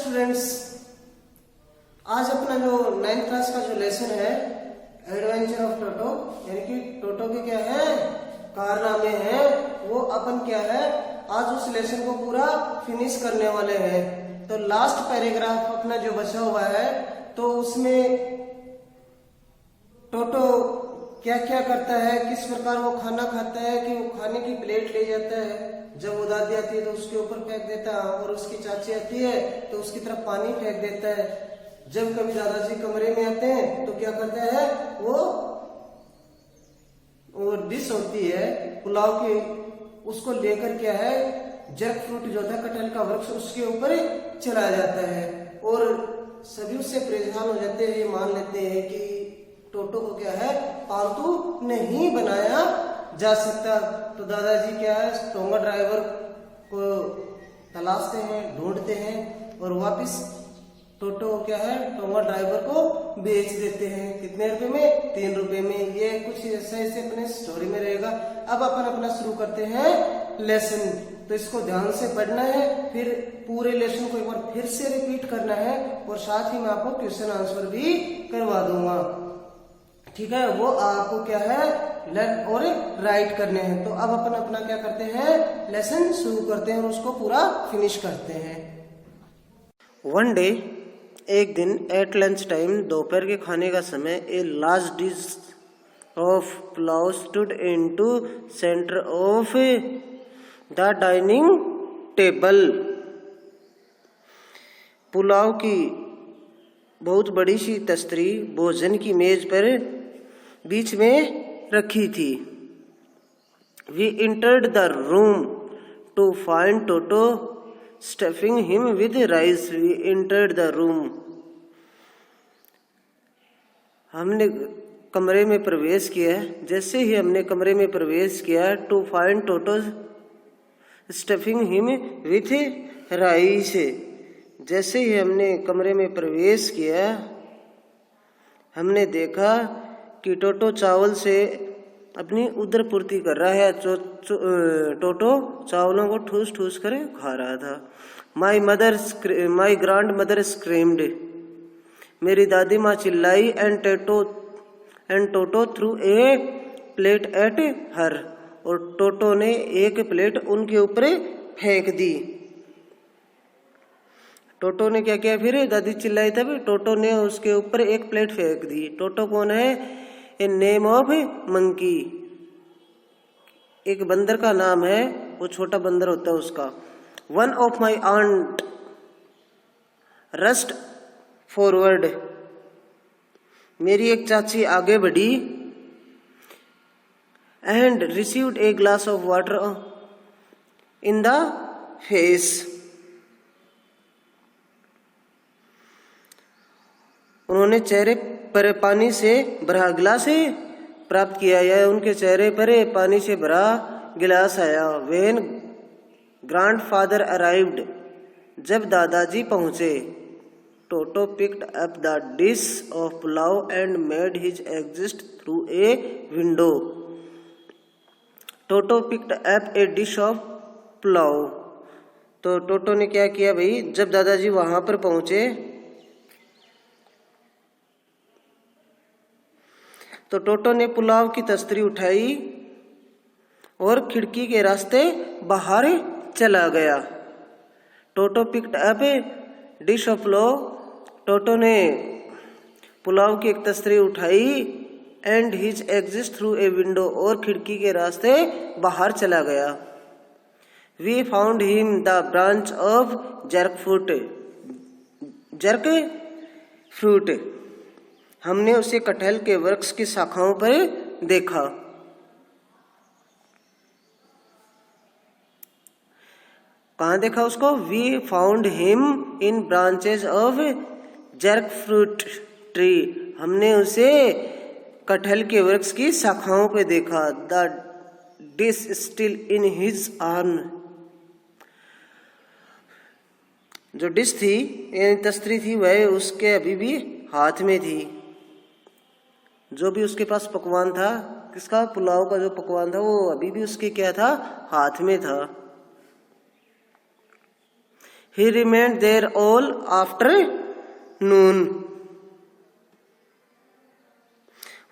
Students, आज अपना जो 9th क्लास का जो लेसन है एडवेंचर ऑफ टोटो, यानी कि टोटो के क्या है कारनामे हैं, वो अपन क्या है आज उस लेसन को पूरा फिनिश करने वाले हैं। तो लास्ट पैराग्राफ अपना जो बचा हुआ है, तो उसमें टोटो क्या क्या करता है, किस प्रकार वो खाना खाता है कि वो खाने की प्लेट ले जाता है, जब वो दादी आती है तो उसके ऊपर फेंक देता है, और उसकी चाची आती है तो उसकी तरफ पानी फेंक देता है। जब कभी दादाजी कमरे में आते हैं तो क्या करता है, वो डिश होती है पुलाव की, उसको लेकर क्या है जैक फ्रूट जो था कटहल का वृक्ष, उसके ऊपर चला जाता है। और सभी उससे परेशान हो जाते हैं, ये मान लेते हैं कि टोटो को क्या है पालतू नहीं बनाया जा सकता। तो दादाजी क्या है टोंगा ड्राइवर को तलाशते हैं, ढूंढते हैं, और वापस टोटो क्या है टोंगा ड्राइवर को बेच देते हैं। कितने रुपए में? 3 रुपए में। ये कुछ ऐसा ऐसे अपने स्टोरी में रहेगा। अब अपन अपना शुरू करते हैं लेसन। तो इसको ध्यान से पढ़ना है, फिर पूरे लेसन को एक बार फिर से रिपीट करना है, और साथ ही मैं आपको क्वेश्चन आंसर भी करवा दूंगा। ठीक है, वो आपको क्या है लर्न और राइट करने हैं। तो अब अपन अपना क्या करते हैं लेसन शुरू करते हैं और उसको पूरा फिनिश करते हैं। वन डे, एक दिन, एट लंच टाइम, दोपहर के खाने का समय, a large dish of pulao stood into centre of the dining table. Pulao की बहुत बड़ी सी तस्तरी भोजन की मेज पर बीच में रखी थी। We entered the room to find Toto stuffing him with rice. We entered the room, हमने कमरे में प्रवेश किया। जैसे ही हमने कमरे में प्रवेश किया, to find Toto stuffing him with rice, जैसे ही हमने कमरे में प्रवेश किया, हमने देखा कि टोटो चावल से अपनी उदर पूर्ति कर रहा है। टोटो चावलों को ठूस ठूस कर खा रहा था। माई ग्रैंड मदर स्क्रीम्ड, मेरी दादी माँ चिल्लाई। And Toto through a plate at her, और टोटो ने एक प्लेट उनके ऊपर फेंक दी। टोटो ने क्या किया, फिर दादी चिल्लाई तब टोटो ने उसके ऊपर एक प्लेट फेंक दी। टोटो कौन है? ए नेम ऑफ मंकी, एक बंदर का नाम है, वो छोटा बंदर होता है उसका। One of my aunt rushed forward, मेरी एक चाची आगे बढ़ी। And received a glass of water in the face, उन्होंने चेहरे पर पानी से भरा गिलास प्राप्त किया, या उनके चेहरे पर पानी से भरा गिलास आया। व्हेन ग्रैंडफादर अराइव्ड, जब दादाजी पहुंचे, Toto picked up the dish of pulao and made his exit through a window. Toto picked up a dish of pulao, तो टोटो ने क्या किया भाई, जब दादाजी वहां पर पहुंचे तो टोटो ने पुलाव की तस्तरी उठाई और खिड़की के रास्ते बाहर चला गया। Toto picked up a dish of pulao, Toto ने पुलाव की एक तस्तरी उठाई। And his exit through a window, और खिड़की के रास्ते बाहर चला गया। We found him the branch of jackfruit, हमने उसे कटहल के वृक्ष की शाखाओं पर देखा। कहाँ देखा उसको? We found him in branches of jackfruit tree, हमने उसे कटहल के वृक्ष की शाखाओं पर देखा। The dish still in his arm, जो डिश थी यानी तस्तरी थी वह उसके अभी भी हाथ में थी। जो भी उसके पास पकवान था, किसका? पुलाव का जो पकवान था, वो अभी भी उसके क्या था? हाथ में था। He remained there all afternoon.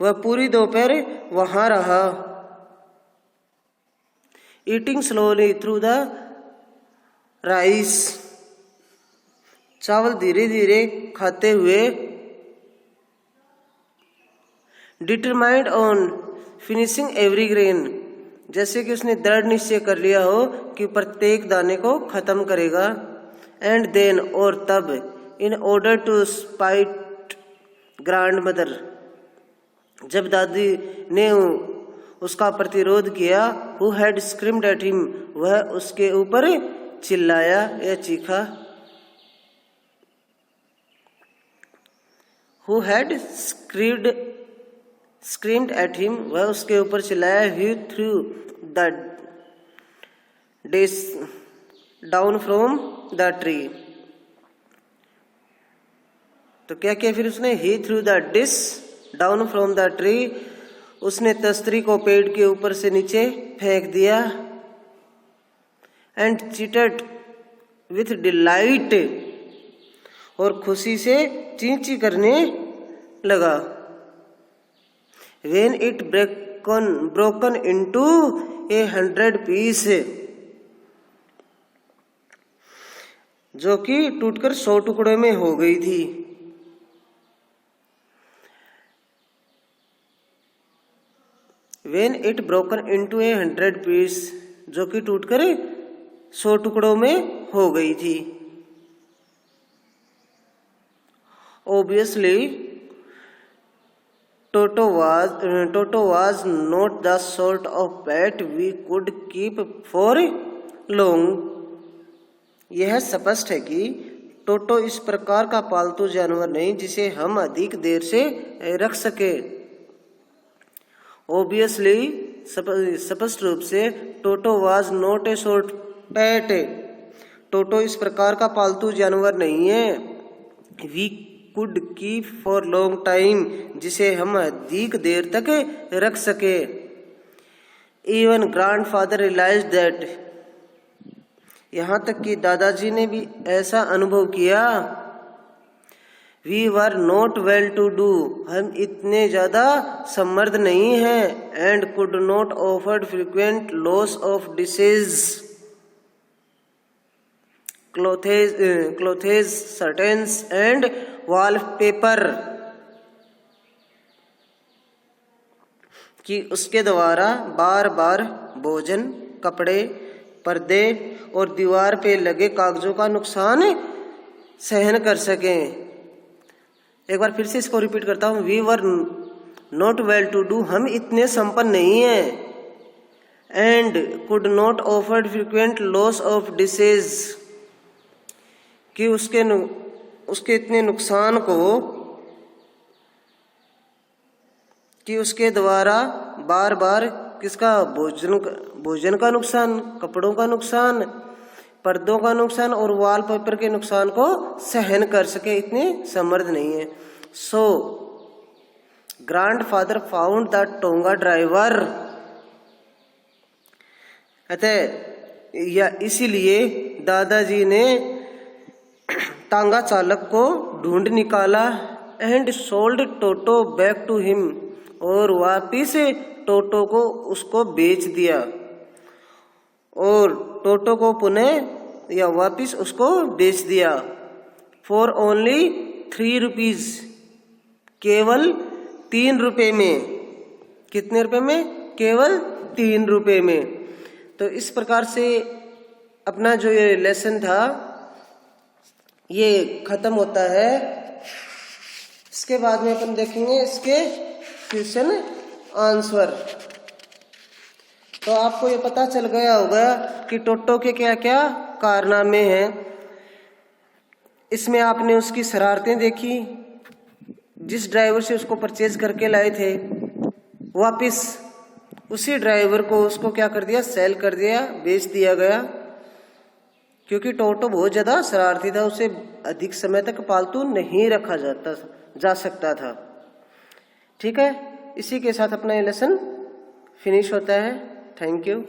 वह पूरी दोपहर वहां रहा. Eating slowly through the rice. चावल धीरे धीरे खाते हुए. Determined on finishing every grain. जैसे कि उसने दृढ़ निश्चय कर लिया हो कि प्रत्येक दाने को खत्म करेगा. And then और तब in order to spite grandmother. जब दादी ने उसका प्रतिरोध किया. Who had screamed at him. वह उसके ऊपर चिल्लाया या चीखा. Who had screamed at him. वह उसके ऊपर चिल्लाया. He threw the dish down from the tree. तो क्या किया फिर उसने. He threw the dish down from the tree. उसने तस्तरी को पेड़ के ऊपर से नीचे फेंक दिया. And cheated with delight. और खुशी से चींची करने लगा. When it broken into 100 pieces. जो कि टूटकर 100 टुकड़ों में हो गई थी. When it broken into 100 pieces. जो कि टूटकर 100 टुकड़ों में हो गई थी. Obviously, Toto was not the sort of pet we could keep for long. यह स्पष्ट है कि टोटो इस प्रकार का पालतू जानवर नहीं जिसे हम अधिक देर से रख सके. Obviously, स्पष्ट रूप से टोटो was not a sort pet. टोटो इस प्रकार का पालतू जानवर नहीं है. We could keep for long time. जिसे हम अधिक देर तक रख सके. Even grandfather realized that. यहाँ तक कि दादाजी ने भी ऐसा अनुभव किया. We were not well to do. हम इतने ज्यादा समर्थ नहीं हैं. And could not afford frequent loss of dishes, clothes, curtains and wallpaper. कि उसके द्वारा बार बार भोजन, कपड़े, पर्दे और दीवार पे लगे कागजों का नुकसान सहन कर सकें. एक बार फिर से इसको रिपीट करता हूं. We were not well to do. हम इतने संपन्न नहीं हैं. And could not afford frequent loss of dishes. कि उसके इतने नुकसान को कि उसके द्वारा बार बार किसका भोजन का नुकसान, कपड़ों का नुकसान, पर्दों का नुकसान और वॉलपेपर के नुकसान को सहन कर सके. इतने समर्थ नहीं है. So grandfather found the tonga driver. अतः या इसीलिए दादाजी ने टांगा चालक को ढूंढ निकाला. And sold Toto back to him. और वापिस टोटो को उसको बेच दिया. और टोटो को पुनः या वापिस उसको बेच दिया. For only 3 rupees. केवल 3 रुपए में. कितने रुपए में? केवल 3 रुपए में. तो इस प्रकार से अपना जो ये लेसन था ये खत्म होता है. इसके बाद में अपन देखेंगे इसके क्वेश्चन आंसर. तो आपको ये पता चल गया होगा कि टोटो के क्या क्या कारनामे हैं. इसमें आपने उसकी शरारतें देखी. जिस ड्राइवर से उसको परचेज करके लाए थे वापिस उसी ड्राइवर को उसको क्या कर दिया, सेल कर दिया, बेच दिया गया. क्योंकि टोटो बहुत ज्यादा शरारती था. उसे अधिक समय तक पालतू नहीं रखा जा सकता था. ठीक है. इसी के साथ अपना ये लेसन फिनिश होता है. Thank you.